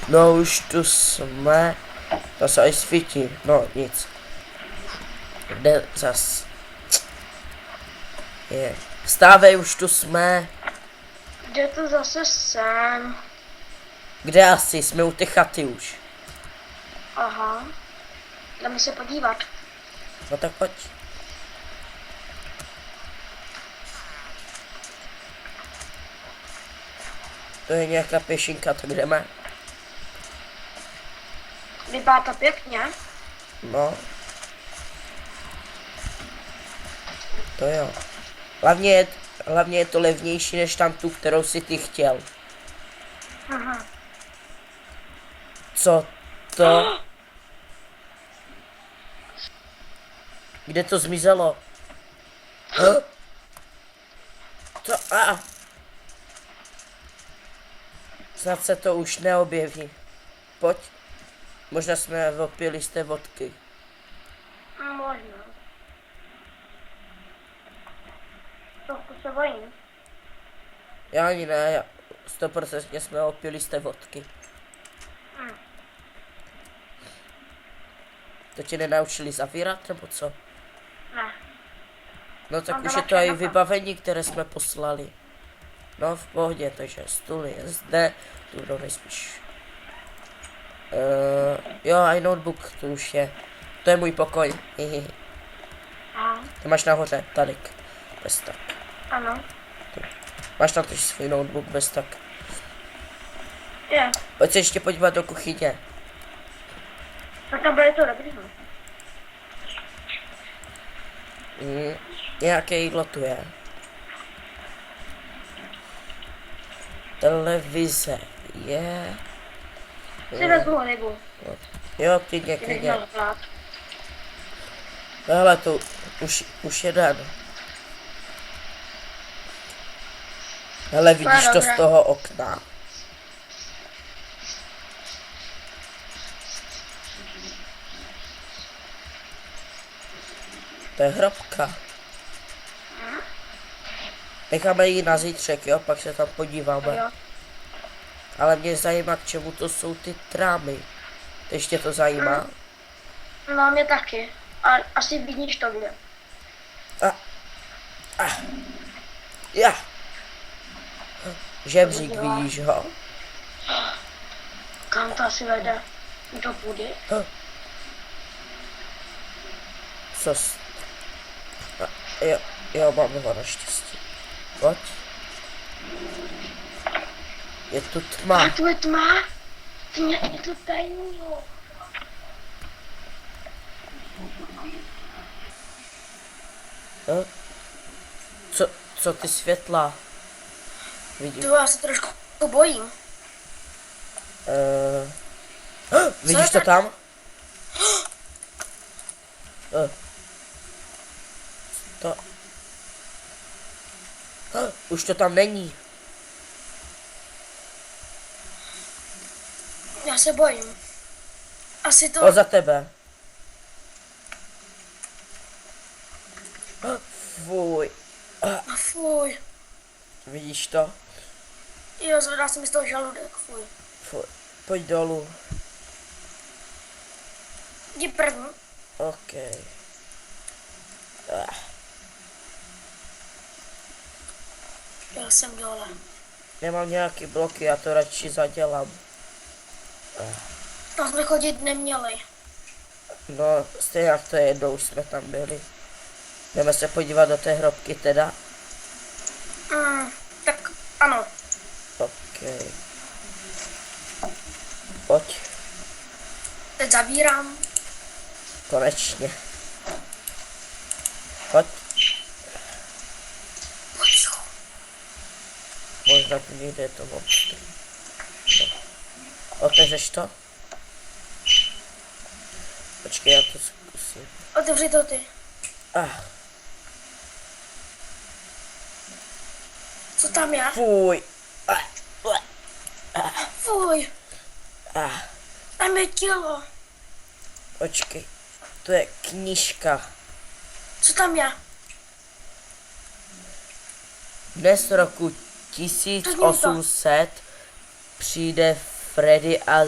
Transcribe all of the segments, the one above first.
No už tu jsme. To se aj svítí, no nic. Kde zas? Je. Vstávej, už tu jsme. Kde to zase jsem? Kde asi? Jsme u té chaty už. Aha. Jdeme se podívat. No tak pojď. To je nějaká pěšinka, tak jdeme. Vypadá to pěkně. No. To jo. Hlavně je to levnější než tam tu, kterou si ty chtěl. Aha. Co to? Kde to zmizelo? To Snad se to už neobjeví. Pojď. Možná jsme opili z té vodky. Možná. Trochu se bojím. Já ani ne, 100% jsme opili z té vodky. To tě nenaučili zavírat, nebo co? Ne. No tak Mám už doma je to i černocha. vybavení, které jsme poslali. No v pohodě, takže stůl je zde, tu nejspíš. Jo, i notebook, to už je. To je můj pokoj. Aha. Ty máš nahoře, tady. Bez tak. Ano. Máš tam tož svůj notebook, bez tak. Je. Pojď se ještě podívat do kuchyně. Tak tam bude to dobrý. No. Nějaké jídlo tu je. Televize je. Si vezmu rybu. Jo, klidně. Hele, tu už je den. Hele, vidíš to z toho okna? To je hrobka. Necháme ji na zítřek, jo, pak se tam podíváme. Jo. Ale mě zajímá, k čemu to jsou ty trámy. Ještě to zajímá? No, mě taky. A asi vidíš to kde. Ja. Žebřík, vidíš ho? Kam to asi vede? Do půdy? Co jo, máme ho naštěstí. Pojď. Je tu tma. A tu je tma? Je to tajného. Co ty světla? Vidíš? To já se trošku bojím. Vidíš to tam? To... Už to tam není. Já se bojím. Asi to... O, za tebe. Fuj. Fuj. Vidíš to? Jo, zvedá se mi z toho žaludek. Fuj. Fuj. Pojď dolů. Jdi první. OK. Já jsem dole. Nemám nějaký bloky, já to radši zadělám. Tam jsme chodit neměli. No, stejně jak to je jednou, už jsme tam byli. Jdeme se podívat do té hrobky teda. Tak ano. OK. Pojď. Teď zavírám. Konečně. Pojď. Možná vyjde to monstr. No. Otevřeš to? Počkej, já to zkusím. Otevři to ty. Co tam je? Fuj. Fuj. Tam je tělo. Počkej, to je knížka. Co tam je? Dnes roku 1800 přijde Freddy a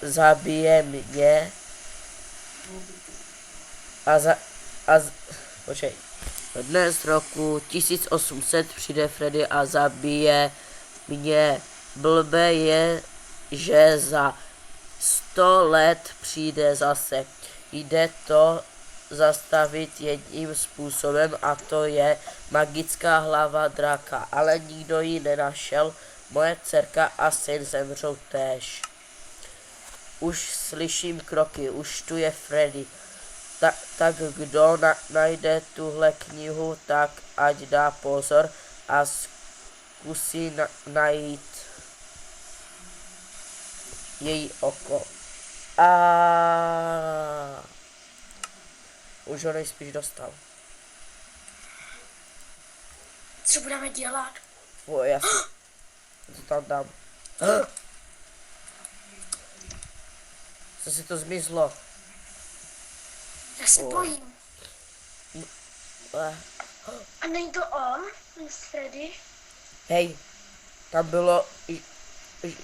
zabije mě. Počkej. Dnes roku 1800 přijde Freddy a zabije mě. Blbé je, že za 100 let přijde zase. Jde to zastavit jedním způsobem a to je magická hlava draka, ale nikdo ji nenašel. Moje dcerka a syn zemřou též. Už slyším kroky, už tu je Freddy. Tak kdo najde tuhle knihu, tak ať dá pozor a zkusí najít její oko. A už ho nejspíš dostal. Co budeme dělat? Já si to tam dám. Zase to zmizlo. Já se bojím. A není to on, ten Freddy? Hej, tam bylo,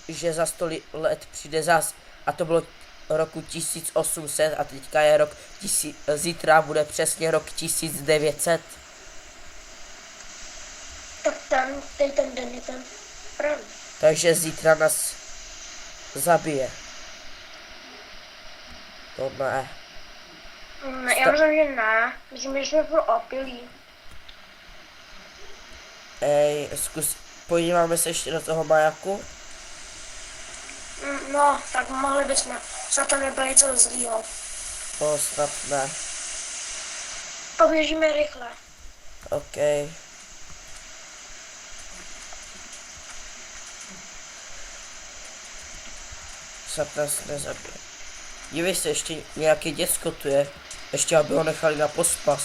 že za 100 let přijde zas. A to bylo roku 1800 a teďka je rok zítra bude přesně rok 1900. Tak ten den je ten pravý. Takže zítra nás zabije. To ne. Ne, já myslím, že ne. Myslím, že jsme pro opilí. Podíváme se ještě do toho majaku. No, tak mohli bychom. Snad tam nebylo něco zlýho. Snad ne. Poběžíme rychle. OK. Snad nás nezabije. Dívej se, ještě nějaké děcko tu je. Ještě aby ho nechali na pospas.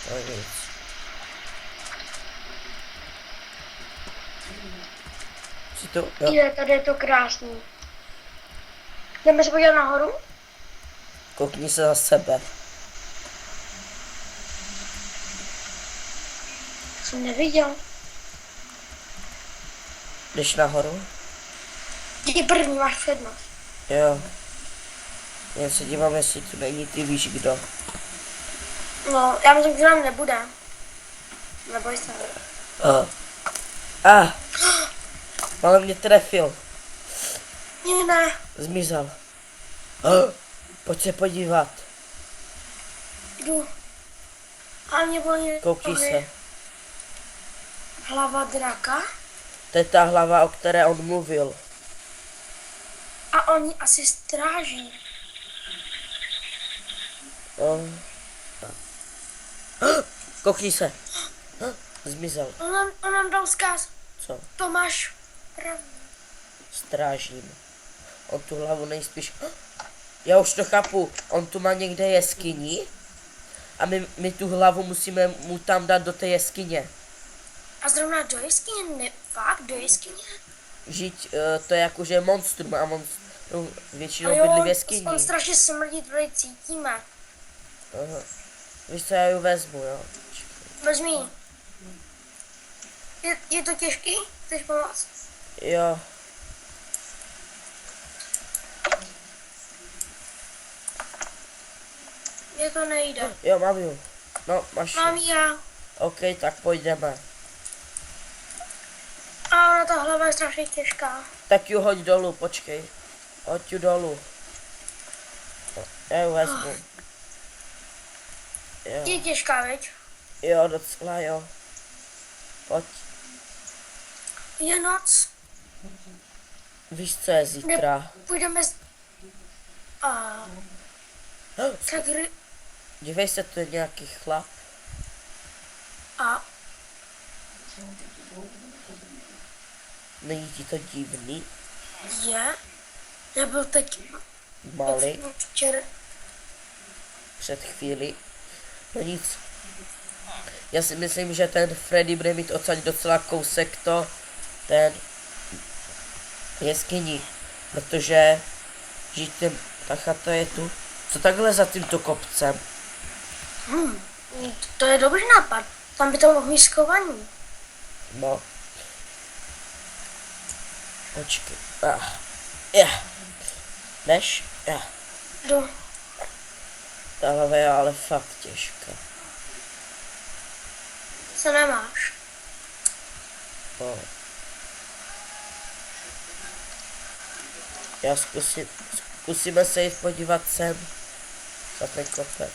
To je nic. Si to, jo. Je, tady je to krásný. Jdeme se podívat nahoru? Koukni se za sebe. Jsem neviděl. Jdeš nahoru? Ty první máš přednost. Jo. Já se dívám, jestli tu není, ty víš kdo. No, já myslím, že nám nebude. Neboj se. Ale mě trefil. Ne. Zmizel. Pojď se podívat. Jdu. A mě bolí. Koukni se. Hlava draka. To je ta hlava, o které on mluvil. A oni asi stráží. Koukni se. Zmizel. On nám dal vzkaz. Co? Tomáš pravdu. Strážím. On tu hlavu nejspíš... Já už to chápu. On tu má někde jeskyni. A my tu hlavu musíme mu tam dát do té jeskyně. A zrovna do jeskyně? Ne, fakt do jeskyně? Žít, to je jakože monstrum a monstrum většinou bydlí v jeskyni. On strašně smrdí, tady cítíme. Aha. Víš co, já ji vezmu, jo. Vezmi. Je to těžký? Chceš pomoct? Jo. Mně to nejde. Jo, mám ju. No, máš. Mám já. OK, tak půjdeme. A ona ta hlava je strašně těžká. Tak ju hoď dolů, počkej. Hoď ju dolů. Já ju vezmu. Jo. Je těžká, veď? Jo, docela jo. Pojď. Je noc. Víš, co je zítra? Půjdeme tak Dívej se, to je nějaký chlap. A Není ti to divný? je? Já byl teď Malý, včera. před chvíli. No nic. Já si myslím, že ten Freddy bude mít odsaď docela kousek ten jeskyni. Protože žijte, ta chata je tu. Co takhle za tímto kopcem? To je dobrý nápad. Tam by to mohl mít schovaní. No. Počkej. Jdeš? Jdu. Ta hlava je ale fakt těžká. Co nemáš? No. Já zkusíme se jít podívat sem za ten kopec.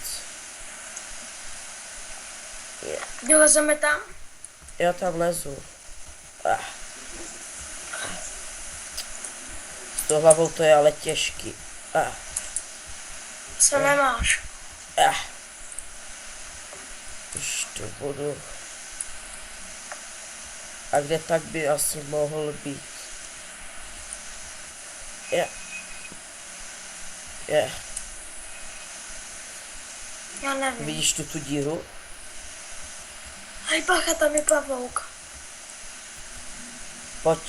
Vylezeme tam? Já tam lezu. S tou hlavou to je ale těžký. Co nemáš? Už to budu. A kde tak by asi mohl být? Já nevím. Vidíš tu díru? Hej, bacha, tam je pavouk. Pojď.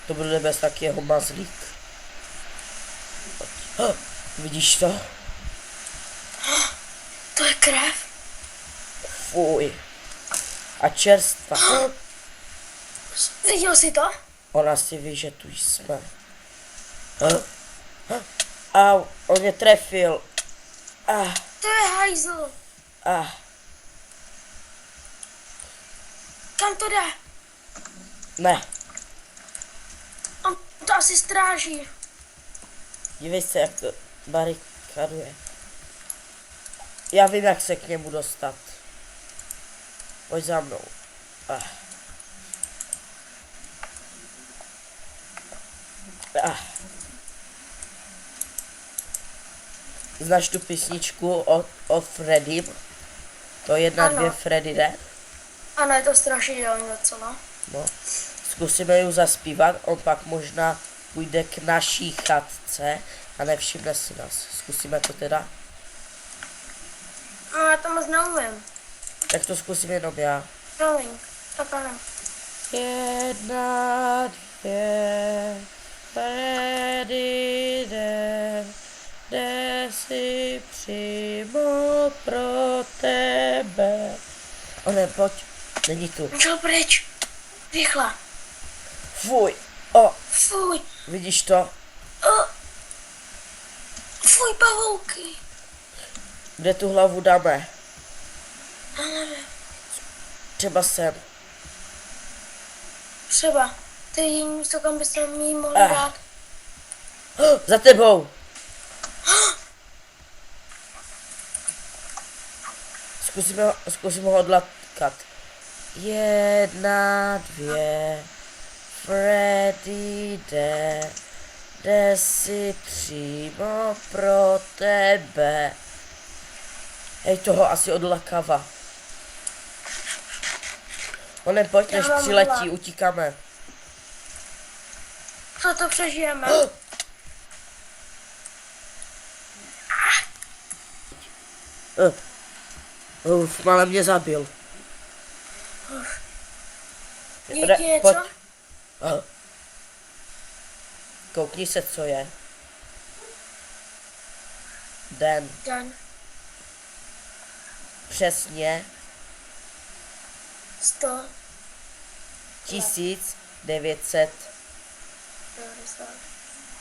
To bude bez tak jeho mazlík. Pojď. Vidíš to? To je krev. Fuj. A čerstva. Viděl jsi to? Ona si ví, že tu jsme. Au, on mě trefil. To je hajzl. Kam to jde? Ne, On to asi stráží. dívej se, jak to barikaduje. Já vím, jak se k němu dostat. Pojď za mnou. Znáš tu písničku o Freddym? To 1, Ano. 2 Freddy jde? Ano, je to strašidelné docela. No. Zkusíme ji zaspívat, on pak možná půjde k naší chatce a nevšimne si nás. Zkusíme to teda? No, já to moc neumím. Tak to zkusím jenom já. Promiň. Tak ano. 1, 2, Freddy jde si přímo pro tebe. Ne, pojď, není tu. On šel pryč. Rychle. Fuj, Fuj. vidíš to? Fuj, pavouky. Kde tu hlavu dáme? Já nevím. Třeba sem. Třeba. To je jediné místo, kam byste mi ji mohli dát. Za tebou. Zkusíme ho odlatkat. 1, 2, Freddy jde si přímo pro tebe. Hej, toho asi odlakava. Onem, pojď, než Já mám přiletí, hlad. utíkáme. Co to přežijeme? Malé mě zabil. Díky něco? Pojď. Koukni se, co je. Den. Den. Přesně 100. 1900 90.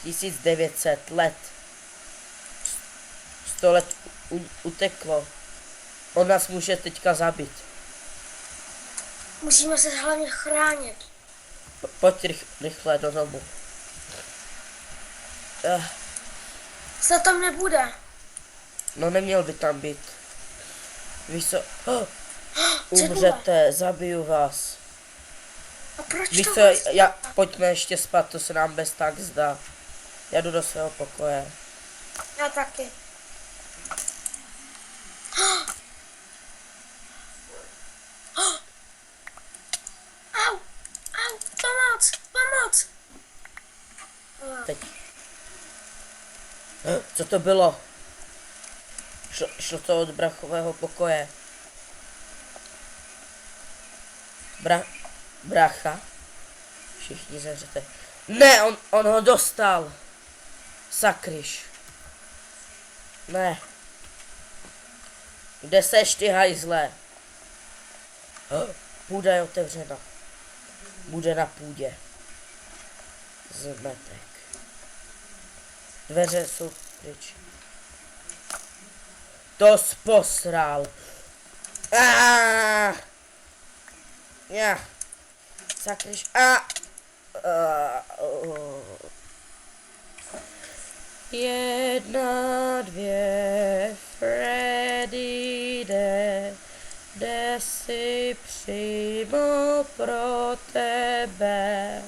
1900 let. 100 let uteklo. On nás může teďka zabít. Musíme se hlavně chránit. Pojď rychle do domu. Zda tam nebude. No neměl by tam být. Víš co? Umřete, zabiju vás. A proč Víš to co, vlastně? pojďme ještě spát, to se nám bez tak zdá. Já jdu do svého pokoje. Já taky. Au, au, pomoc, pomoc. Teď. Co to bylo? Šlo to od brachového pokoje. Bracha? Všichni zemřete. Ne, on ho dostal. Sakryš. Ne. Kde seš ty hajzle? Půda je otevřena. bude na půdě. Zmetek. Dveře jsou pryč. To posral. Já. Zakryš. Jedna, dvě, Freddy jde si přímo pro tebe.